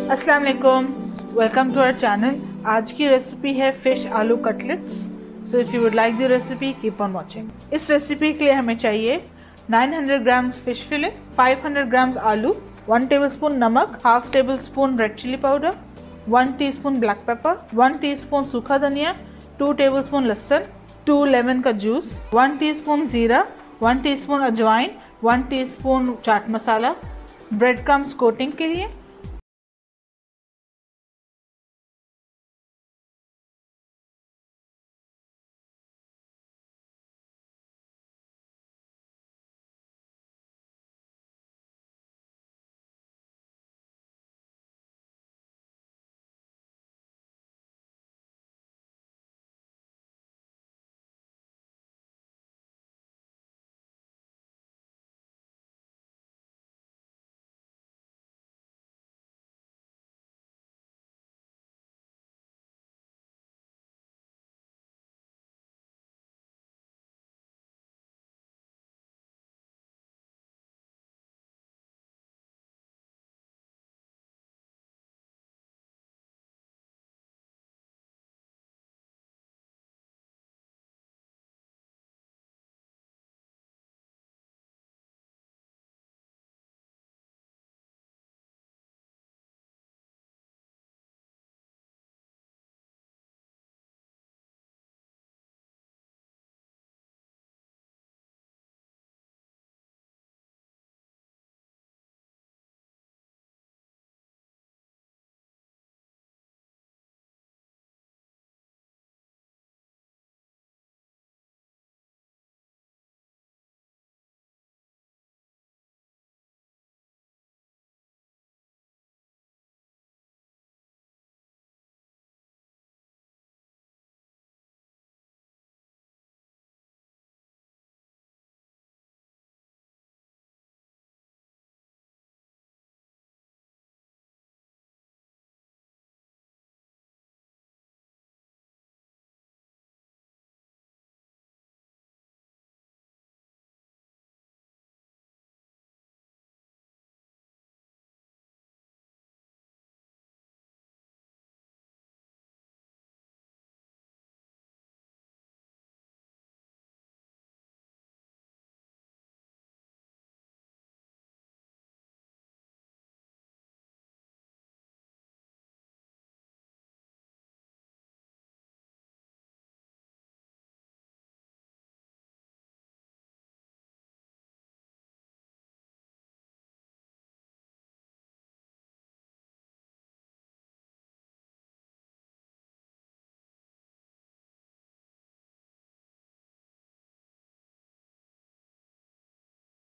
अस्सलाम वालेकुम, welcome to our channel. आज की रेसिपी है फिश आलू cutlets. So if you would like the recipe keep on watching. इस रेसिपी के लिए हमें चाहिए 900 ग्राम्स फिश फिले, 500 ग्राम्स आलू, 1 टेबलस्पून नमक, half tablespoon red chilli powder, 1 teaspoon black pepper, 1 teaspoon सूखा धनिया, 2 टेबलस्पून लहसुन, 2 लेमन का जूस, 1 टीस्पून जीरा, 1 टीस्पून अजवाइन, 1 teaspoon chaat masala, bread crumbs coating के लिए।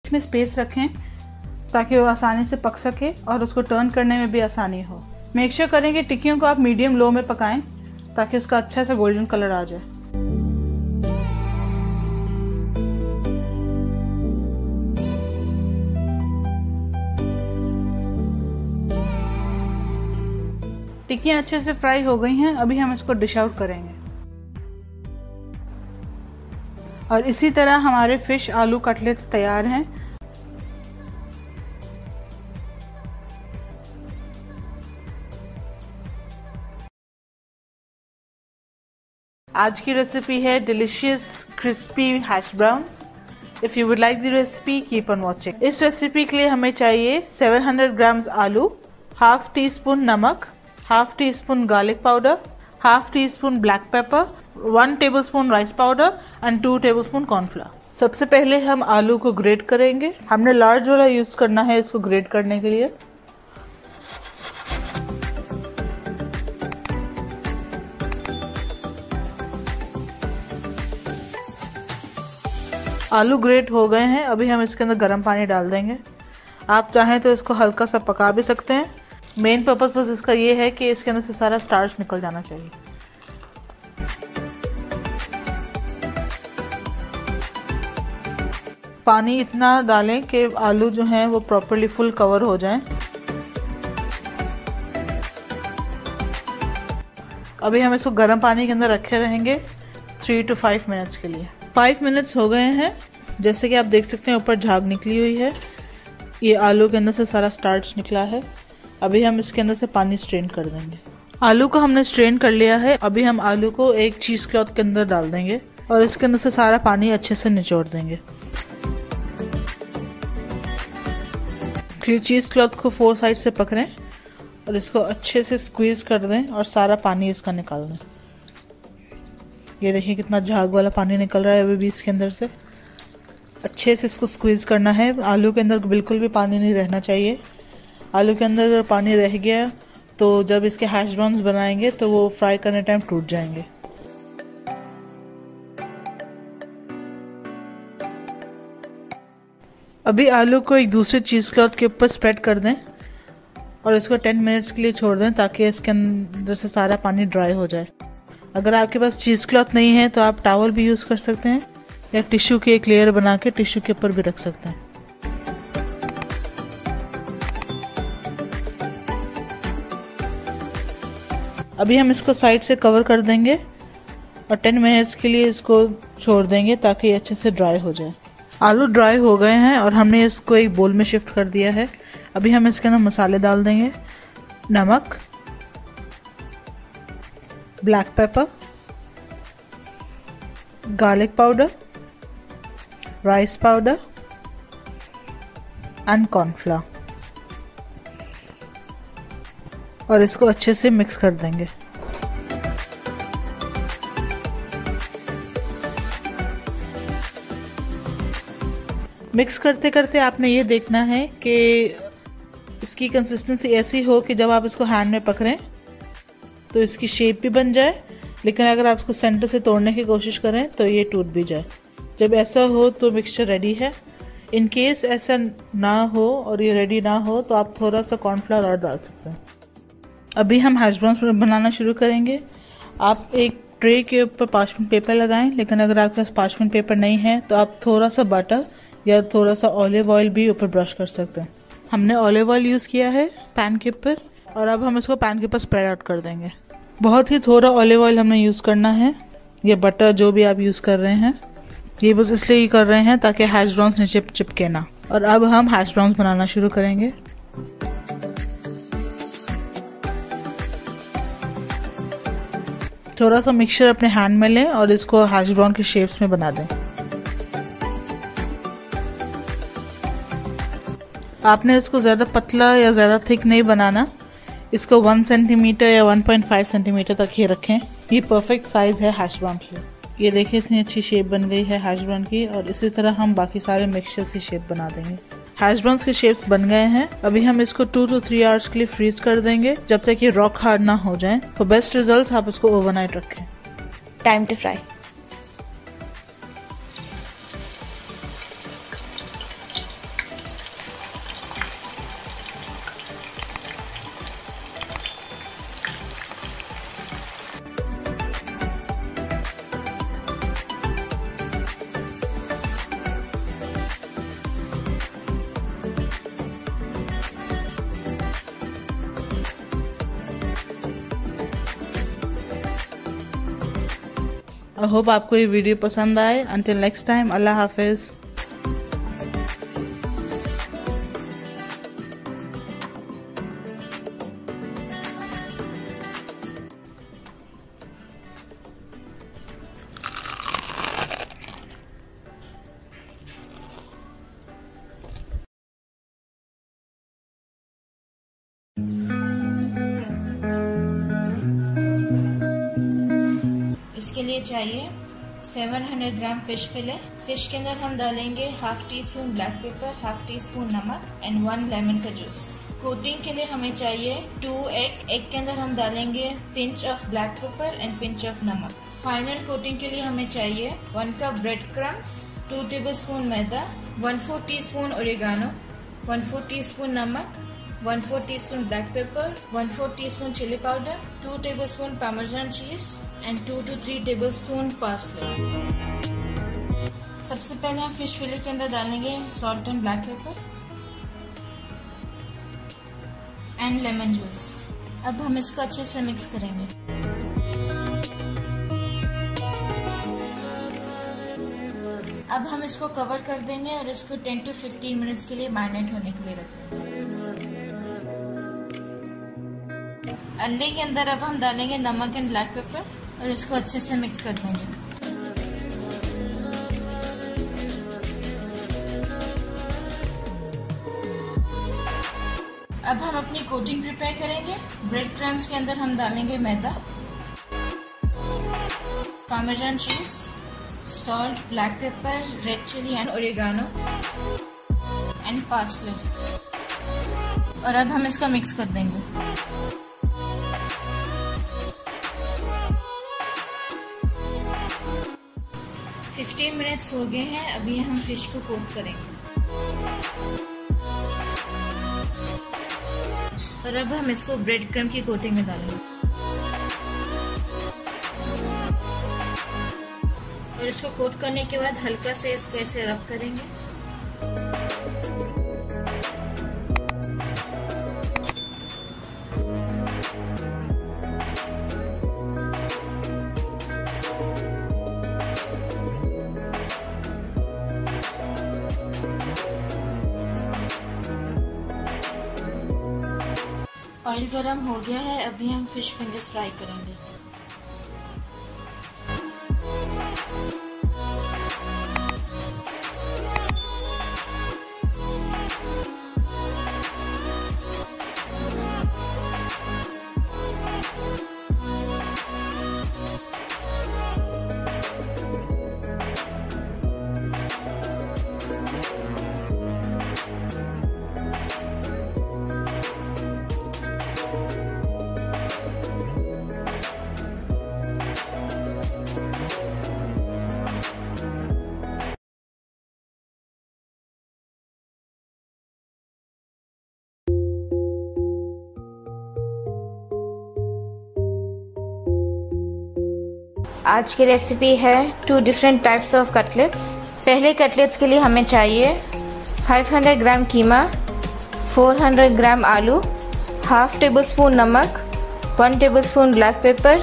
में स्पेस रखें ताकि वो आसानी से पक सके और उसको टर्न करने में भी आसानी हो। मेक श्योर करें कि टिक्कियों को आप मीडियम लो में पकाएं ताकि उसका अच्छा सा गोल्डन कलर आ जाए। टिक्कियां अच्छे से फ्राई हो गई हैं। अभी हम इसको डिश आउट करेंगे और इसी तरह हमारे फिश आलू कटलेट्स तैयार हैं। आज की रेसिपी है delicious crispy hash browns. If you would like the recipe keep on watching. इस रेसिपी के लिए हमें चाहिए 700 ग्राम्स आलू, हाफ टी स्पून नमक, half teaspoon garlic powder, half teaspoon black pepper, 1 tablespoon rice powder and 2 tablespoon cornflour. सबसे पहले हम आलू को ग्रेट करेंगे। हमने लार्ज वाला यूज करना है इसको ग्रेट करने के लिए। आलू ग्रेट हो गए हैं। अभी हम इसके अंदर गर्म पानी डाल देंगे। आप चाहें तो इसको हल्का सा पका भी सकते हैं। मेन पर्पस बस इसका ये है कि इसके अंदर से सारा स्टार्च निकल जाना चाहिए। पानी इतना डालें कि आलू जो हैं वो प्रॉपर्ली फुल कवर हो जाएं। अभी हम इसको गर्म पानी के अंदर रखे रहेंगे 3 to 5 मिनट्स के लिए। 5 मिनट्स हो गए हैं। जैसे कि आप देख सकते हैं ऊपर झाग निकली हुई है। ये आलू के अंदर से सारा स्टार्च निकला है। अभी हम इसके अंदर से पानी स्ट्रेन कर देंगे। आलू को हमने स्ट्रेन कर लिया है। अभी हम आलू को एक चीज़ क्लॉथ के अंदर डाल देंगे और इसके अंदर से सारा पानी अच्छे से निचोड़ देंगे। चीज़ क्लॉथ को 4 साइड से पकड़ें और इसको अच्छे से स्क्वीज़ कर दें और सारा पानी इसका निकाल दें। ये देखिए कितना झाग वाला पानी निकल रहा है अभी भी इसके अंदर से। अच्छे से इसको स्क्वीज़ करना है। आलू के अंदर बिल्कुल भी पानी नहीं रहना चाहिए। आलू के अंदर अगर पानी रह गया तो जब इसके हैश ब्राउन्स बनाएंगे तो वो फ्राई करने टाइम टूट जाएंगे। अभी आलू को एक दूसरे चीज़ क्लॉथ के ऊपर स्प्रेड कर दें और इसको 10 मिनट्स के लिए छोड़ दें ताकि इसके अंदर से सारा पानी ड्राई हो जाए। अगर आपके पास चीज़ क्लॉथ नहीं है तो आप टॉवल भी यूज़ कर सकते हैं या टिश्यू की एक लेयर बना के टिश्यू के ऊपर भी रख सकते हैं। अभी हम इसको साइड से कवर कर देंगे और 10 मिनट्स के लिए इसको छोड़ देंगे ताकि ये अच्छे से ड्राई हो जाए। आलू ड्राई हो गए हैं और हमने इसको एक बोल में शिफ्ट कर दिया है। अभी हम इसके अंदर मसाले डाल देंगे। नमक, black pepper, garlic powder, rice powder and cornflour और इसको अच्छे से मिक्स कर देंगे। मिक्स करते करते आपने ये देखना है कि इसकी कंसिस्टेंसी ऐसी हो कि जब आप इसको हैंड में पकड़ें तो इसकी शेप भी बन जाए, लेकिन अगर आप इसको सेंटर से तोड़ने की कोशिश करें तो ये टूट भी जाए। जब ऐसा हो तो मिक्सचर रेडी है। इन केस ऐसा ना हो और ये रेडी ना हो तो आप थोड़ा सा कॉर्नफ्लोर और डाल सकते हैं। अभी हम हैश ब्राउन्स बनाना शुरू करेंगे। आप एक ट्रे के ऊपर पार्चमेंट पेपर लगाएं, लेकिन अगर आपके पास पार्चमेंट पेपर नहीं है तो आप थोड़ा सा बटर या थोड़ा सा ऑलिव ऑयल भी ऊपर ब्रश कर सकते हैं। हमने ऑलिव ऑयल यूज़ किया है पैन के ऊपर और अब हम इसको पैन के ऊपर स्प्रेड आउट कर देंगे। बहुत ही थोड़ा ऑलिव ऑयल हमने यूज़ करना है या बटर जो भी आप यूज़ कर रहे हैं। ये बस इसलिए ही कर रहे हैं ताकि हैश ब्राउन्स नीचे चिपके ना। और अब हम हैश ब्राउन्स बनाना शुरू करेंगे। थोड़ा सा मिक्सचर अपने हैंड में लें और इसको हैश ब्राउन के शेप्स में बना दें। आपने इसको ज़्यादा पतला या ज़्यादा थिक नहीं बनाना। इसको 1 सेंटीमीटर या 1.5 सेंटीमीटर तक ही रखें। ये परफेक्ट साइज़ है हैश ब्राउन की। ये देखिए इतनी अच्छी शेप बन गई है हैश ब्राउन की और इसी तरह हम बाकी सारे मिक्सचर की शेप बना देंगे। हैश ब्राउन्स के शेप्स बन गए हैं। अभी हम इसको 2 to 3 आवर्स के लिए फ्रीज कर देंगे जब तक ये रॉक हार्ड ना हो जाए। तो बेस्ट रिजल्ट्स आप इसको ओवरनाइट रखें। Time to fry. I hope आपको ये वीडियो पसंद आए। अंटिल नेक्स्ट टाइम, अल्लाह हाफिज़। इसके लिए चाहिए 700 ग्राम फिश फिले। फिश के अंदर हम डालेंगे 1/2 टीस्पून ब्लैक पेपर, 1/2 टीस्पून नमक एंड 1 लेमन का जूस। कोटिंग के लिए हमें चाहिए 2 एग। एग के अंदर हम डालेंगे pinch of black pepper and pinch of नमक। फाइनल कोटिंग के लिए हमें चाहिए 1 कप ब्रेड क्रम्स, 2 टेबलस्पून मैदा, 1/4 टीस्पून ओरिगानो, 1/4 टीस्पून नमक, 1/4 teaspoon black pepper, 1/4 teaspoon chilli powder, 2 tablespoon parmesan cheese and 2 to 3 tablespoon parsley. सबसे पहले हम फिश फिले के अंदर डालेंगे salt and black pepper and lemon juice. अब हम इसको अच्छे से मिक्स करेंगे। अब हम इसको कवर कर देंगे और इसको 10 to 15 मिनट्स के लिए मैरिनेट होने के लिए रखेंगे। अंडे के अंदर अब हम डालेंगे नमक एंड ब्लैक पेपर और इसको अच्छे से मिक्स कर देंगे। अब हम अपनी कोटिंग प्रिपेयर करेंगे। ब्रेड क्रम्स के अंदर हम डालेंगे मैदा, parmesan cheese, salt, black pepper, red chilli and oregano and parsley, और अब हम इसका मिक्स कर देंगे। $15 मिनट्स हो गए हैं। अभी हम फिश को कोट करेंगे और अब हम इसको ब्रेड क्रम्ब की कोटिंग में डालेंगे और इसको कोट करने के बाद हल्का से इसको ऐसे रब करेंगे। ऑयल गरम हो गया है। अभी हम फिश फिंगर्स फ्राई करेंगे। आज की रेसिपी है 2 डिफरेंट टाइप्स ऑफ कटलेट्स। पहले कटलेट्स के लिए हमें चाहिए 500 ग्राम कीमा, 400 ग्राम आलू, हाफ टेबल स्पून नमक, 1 table spoon black paper,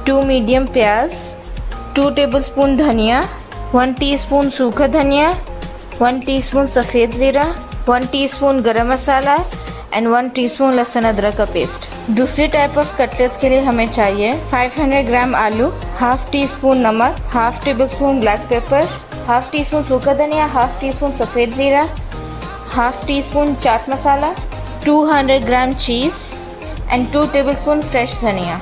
2 medium प्याज, 2 टेबल स्पून धनिया, 1 टीस्पून सूखा धनिया, 1 टीस्पून सफ़ेद ज़ीरा, 1 टीस्पून गरम मसाला एंड 1 टीस्पून लहसुन अदरक का पेस्ट। दूसरी टाइप ऑफ कटलेट्स के लिए हमें चाहिए 500 ग्राम आलू, हाफ टी स्पून नमक, half table spoon black paper, half tea spoon सूखा धनिया, हाफ टी स्पून सफ़ेद ज़ीरा, half tea spoon chaat masala, 200 gram cheese and 2 table spoon fresh धनिया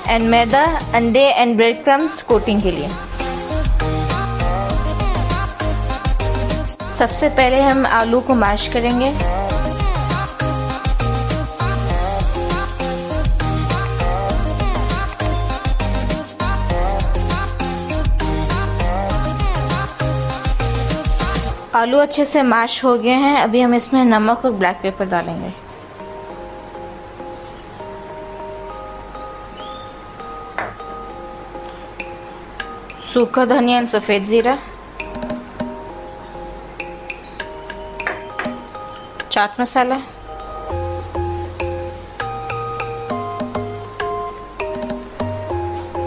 एंड मैदा, अंडे एंड ब्रेड क्रम्स कोटिंग के लिए। सबसे पहले हम आलू को मैश करेंगे। आलू अच्छे से मैश हो गए हैं। अभी हम इसमें नमक और ब्लैक पेपर डालेंगे। सूखा धनिया एंड सफ़ेद ज़ीरा, चाट मसाला,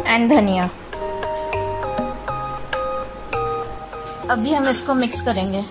एंड धनिया। अभी हम इसको मिक्स करेंगे।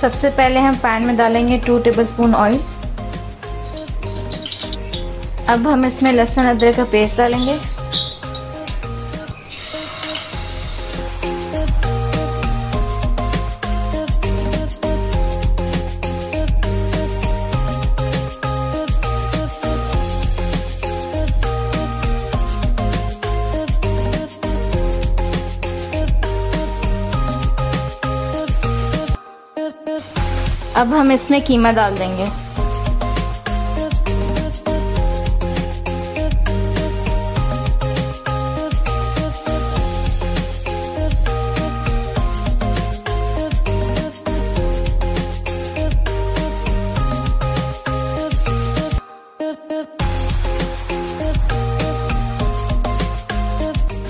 सबसे पहले हम पैन में डालेंगे 2 टेबलस्पून ऑयल। अब हम इसमें लहसुन अदरक का पेस्ट डालेंगे। अब हम इसमें कीमा डाल देंगे।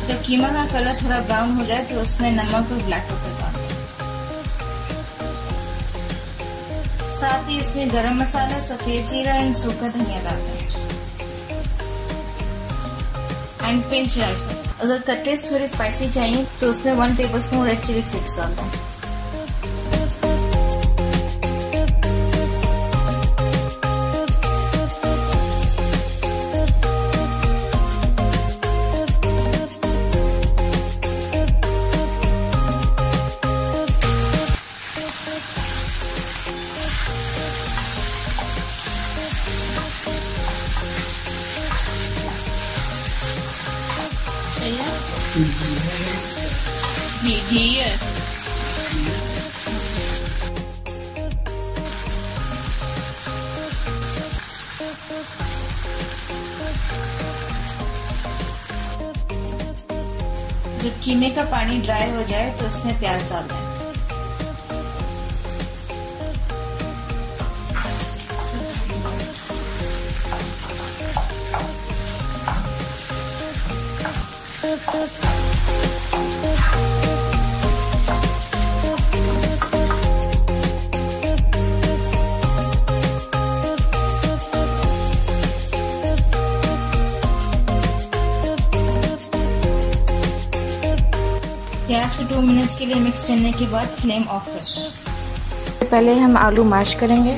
जब कीमा का कलर थोड़ा ब्राउन हो जाए तो उसमें नमक और ब्लैक पेपर डाल दें। साथ ही इसमें गरम मसाला, सफेद जीरा एंड सूखा धनिया डालते हैं एंड पिंच सॉल्ट। अगर कटलेट्स थोड़ी स्पाइसी चाहिए तो उसमें 1 टेबलस्पून रेड चिली फ्लेक्स डालते हैं। घी है। जब कीमे का पानी ड्राई हो जाए तो उसमें प्याज डाल दें। गैस को 2 मिनट्स के लिए मिक्स करने के बाद फ्लेम ऑफ करते हैं। पहले हम आलू मैश करेंगे।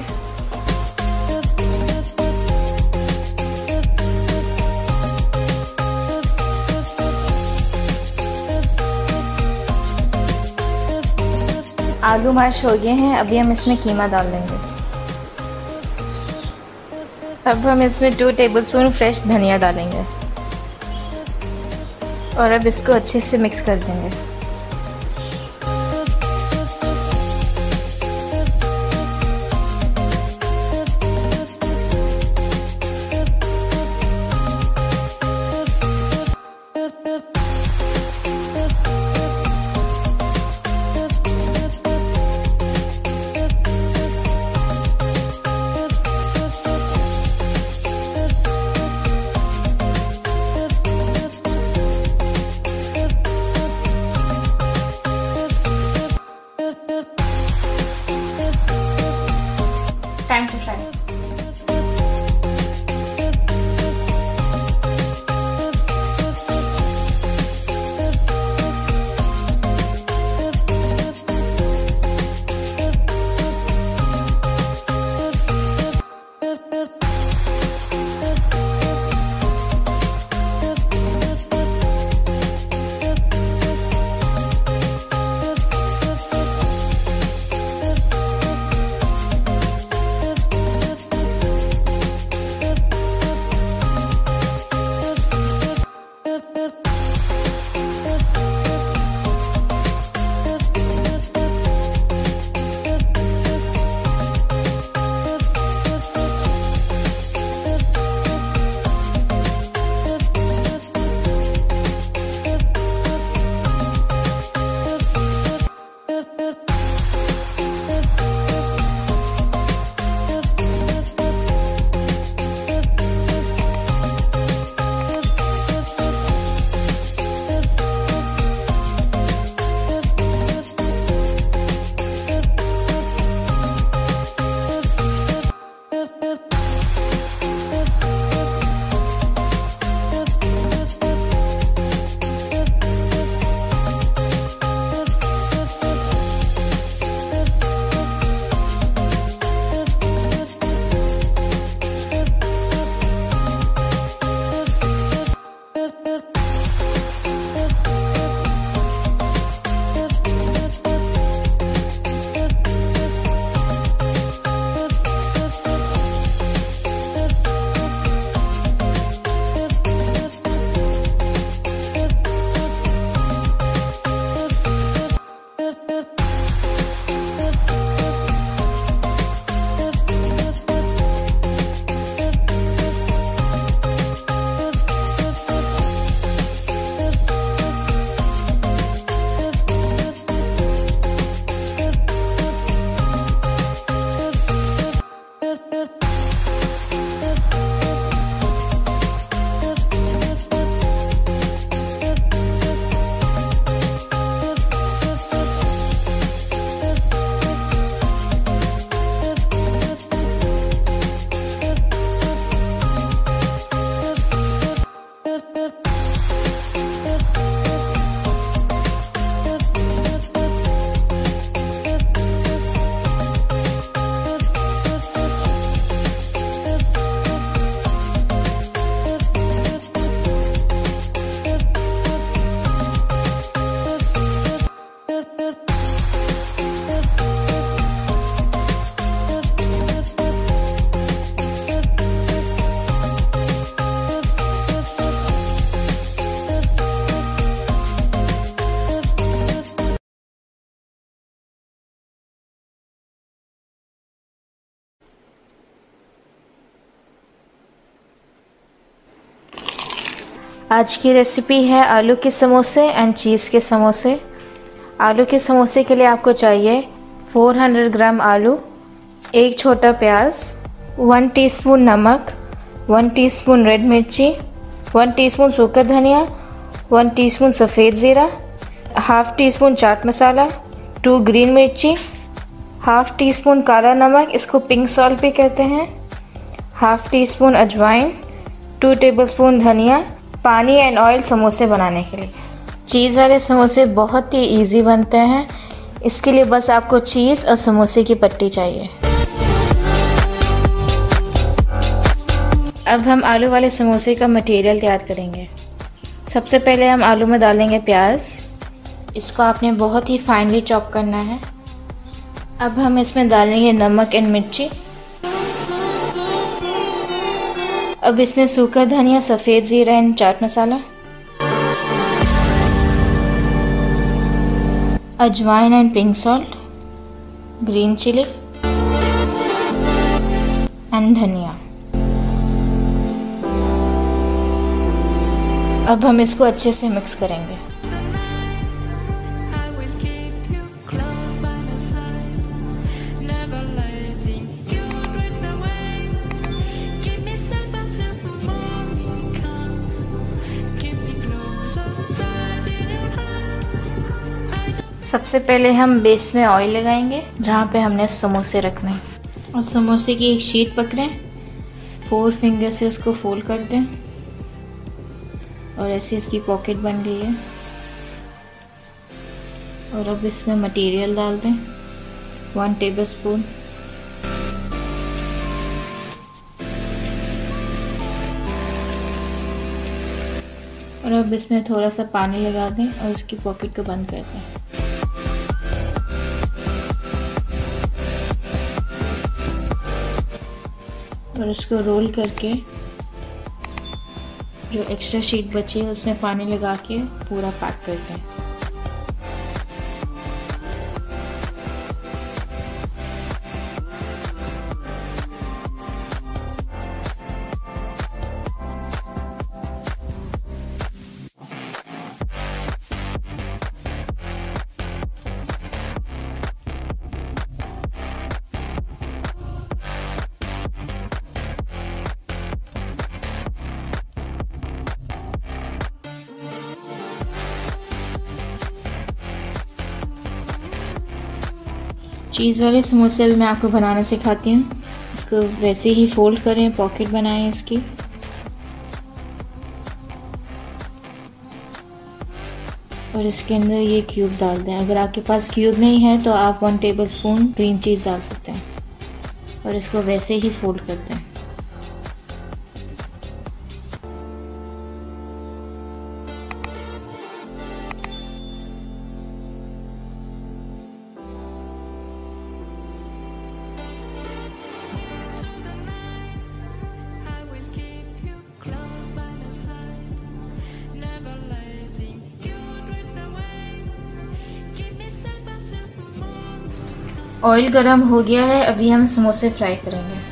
आलू मैश हो गए हैं। अभी हम इसमें कीमा डाल देंगे। अब हम इसमें 2 टेबलस्पून फ्रेश धनिया डालेंगे और अब इसको अच्छे से मिक्स कर देंगे। आज की रेसिपी है आलू के समोसे एंड चीज़ के समोसे। आलू के समोसे के लिए आपको चाहिए 400 ग्राम आलू, एक छोटा प्याज, 1 टीस्पून नमक, 1 टीस्पून रेड मिर्ची, 1 टीस्पून सूखा धनिया, 1 टीस्पून सफ़ेद ज़ीरा, half teaspoon chaat masala, 2 green मिर्ची, हाफ टीस्पून काला नमक, इसको पिंक सॉल्ट भी कहते हैं, हाफ टीस्पून अजवाइन, 2 टेबलस्पून धनिया, पानी एंड ऑयल समोसे बनाने के लिए। चीज़ वाले समोसे बहुत ही इजी बनते हैं। इसके लिए बस आपको चीज़ और समोसे की पट्टी चाहिए। अब हम आलू वाले समोसे का मटेरियल तैयार करेंगे। सबसे पहले हम आलू में डालेंगे प्याज। इसको आपने बहुत ही फाइनली चॉप करना है। अब हम इसमें डालेंगे नमक एंड मिर्ची। अब इसमें सूखा धनिया, सफ़ेद ज़ीरा एंड चाट मसाला, अजवाइन and pink salt, green chilli and धनिया। अब हम इसको अच्छे से मिक्स करेंगे। सबसे पहले हम बेस में ऑयल लगाएंगे जहाँ पे हमने समोसे रखने हैं, और समोसे की एक शीट पकड़ें, 4 फिंगर से उसको फोल्ड कर दें और ऐसे इसकी पॉकेट बन गई है। और अब इसमें मटेरियल डाल दें, 1 टेबलस्पून, और अब इसमें थोड़ा सा पानी लगा दें और इसकी पॉकेट को बंद कर दें। और उसको रोल करके जो एक्स्ट्रा शीट बची है उसमें पानी लगा के पूरा पैक कर दें। चीज़ वाले समोसे अभी मैं आपको बनाना सिखाती हूँ। इसको वैसे ही फोल्ड करें, पॉकेट बनाएं इसकी, और इसके अंदर ये क्यूब डाल दें। अगर आपके पास क्यूब नहीं है तो आप 1 टेबलस्पून ग्रीन चीज़ डाल सकते हैं, और इसको वैसे ही फोल्ड कर दें। ऑयल गरम हो गया है, अभी हम समोसे फ्राई करेंगे।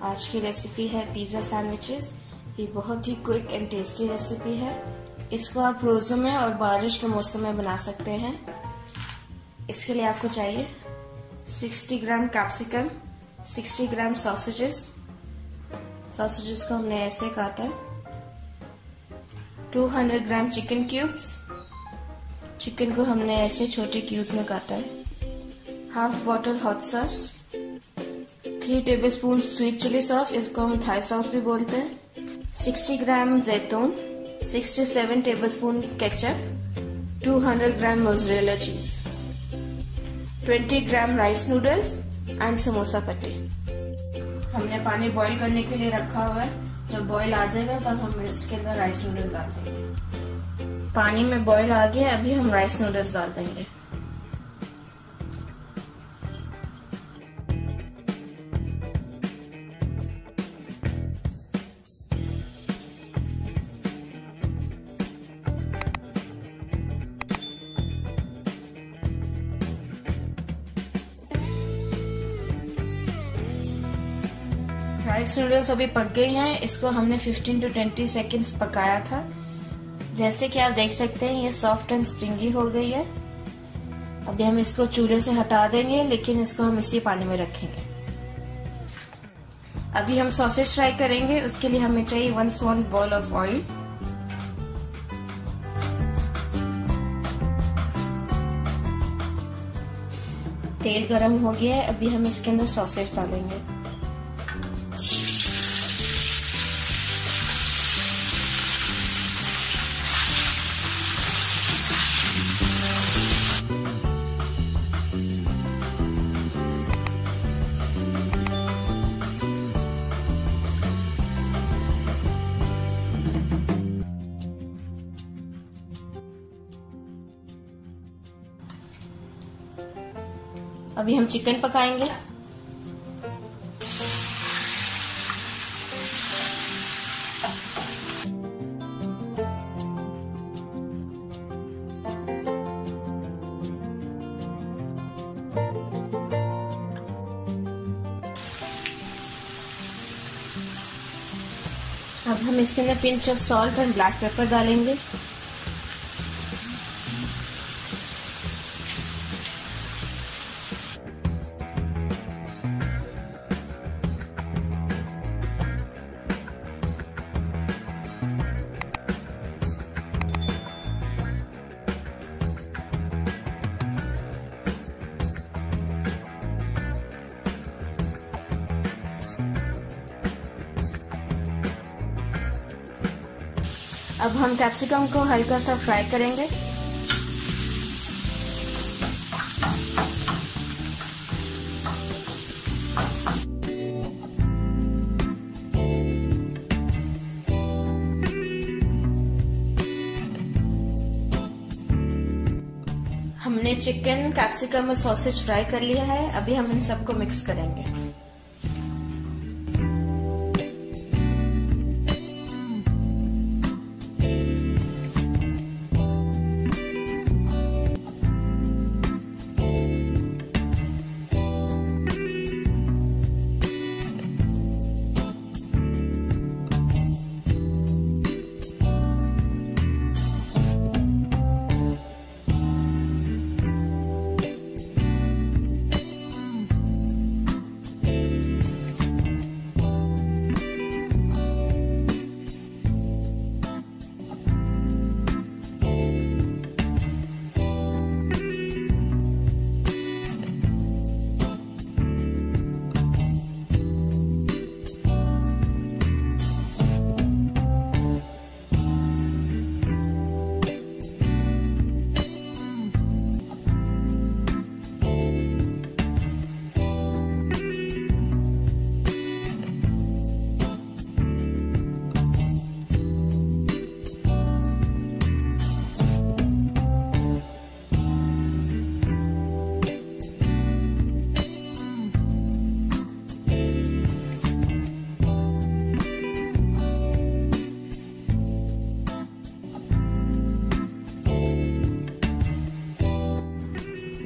आज की रेसिपी है पिज़्ज़ा सैंडविचेस। ये बहुत ही क्विक एंड टेस्टी रेसिपी है। इसको आप रोज़ों में और बारिश के मौसम में बना सकते हैं। इसके लिए आपको चाहिए 60 ग्राम कैप्सिकम, 60 ग्राम सॉसेजेस को हमने ऐसे काटा, 200 ग्राम चिकन क्यूब्स, चिकन को हमने ऐसे छोटे क्यूब्स में काटा है, half bottle hot sauce, 3 tablespoon sweet chilli sauce, इसको हम थाई सॉस भी बोलते हैं, 60 ग्राम जैतून, 6 से 7 टेबलस्पून केचप, 200 ग्राम मोज़रेला चीज, 20 ग्राम राइस नूडल्स एंड समोसा पट्टी। हमने पानी बॉईल करने के लिए रखा हुआ है। जब बॉईल आ जाएगा तब हम इसके अंदर राइस नूडल्स डाल देंगे। पानी में बॉईल आ गया, अभी हम राइस नूडल्स डाल देंगे। राइस नूडल्स अभी पक गए हैं। इसको हमने 15 to 20 सेकेंड्स पकाया था। जैसे कि आप देख सकते हैं ये सॉफ्ट एंड स्प्रिंगी हो गई है। अभी हम इसको चूल्हे से हटा देंगे, लेकिन इसको हम इसी पानी में रखेंगे। अभी हम सॉसेज फ्राई करेंगे। उसके लिए हमें चाहिए 1 स्मॉल बॉल ऑफ ऑयल। तेल गरम हो गया है। अभी हम इसके अंदर सॉसेज डालेंगे। अभी हम चिकन पकाएंगे। अब हम इसके अंदर pinch of salt and black paper डालेंगे। अब हम कैप्सिकम को हल्का सा फ्राई करेंगे। हमने चिकन, कैप्सिकम और सॉसेज फ्राई कर लिया है। अभी हम इन सबको मिक्स करेंगे।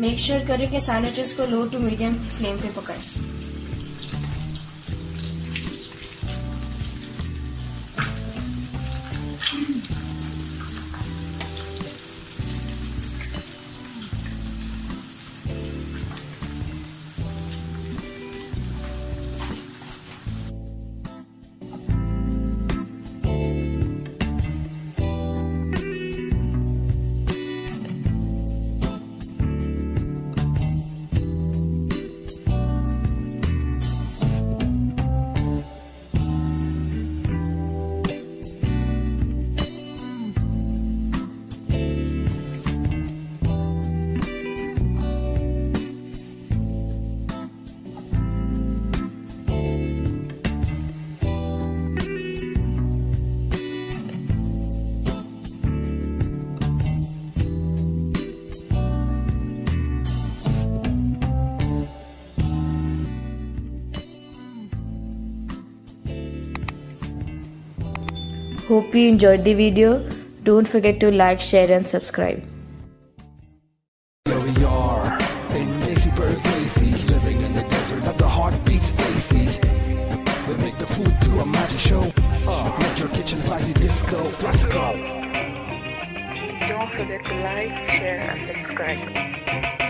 मेक श्योर करें कि सैंडविचेस को लो टू मीडियम फ्लेम पे पकाएं। Hope you enjoyed the video. Don't forget to like, share and subscribe. Here we are in Daisy Bird Lazy, living in the desert of the heartbeat Stacy. We make the food to a magic show. Make your kitchen spicy disco. Let's go. Don't forget to like, share and subscribe.